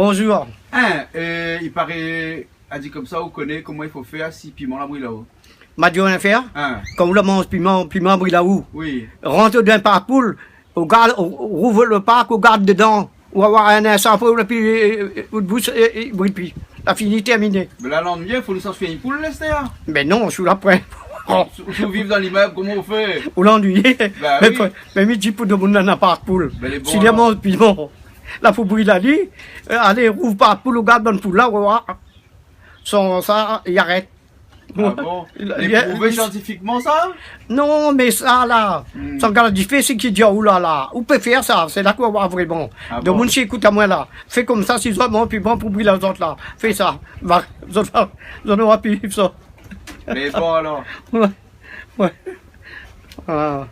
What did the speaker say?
Bonjour. Hein, il paraît, a dit comme ça, vous connaissez comment il faut faire si piment la brûle là-haut. M'a dit on va faire. Hein, Quand vous le mangez piment brûle là où? oui. Rentre dans un parc poule, on rouvre le parc, on garde dedans. On va avoir un instant pour puis une bouche et brûle puis. La fini terminée. Mais la lendemain, il faut nous sortir une poule, Lester. Mais non, je suis là près. Si vous vivez dans l'immeuble, comment on fait? Vous l'ennuyez. Bah oui. Mais midi pour demander un appart poule. Mais les bons, Si les mange piment, là faut brûler la nuit. Allez, rouvre parc poule, on garde dans le poule là, on va voir. Sans ça, il arrête. Ah bon? Prouvé scientifiquement ça? Non, mais ça là, Sangara dife, c'est qui dit oh là là, on peut faire ça, c'est là qu'on va voir vraiment. Ah De bon? mon chien écoute à moi là, fais comme ça, si vraiment, puis bon, pour brûler les autres là, fais ça, va, j'en aura plus ça. Mais bon alors. Ouais, ouais. Ah.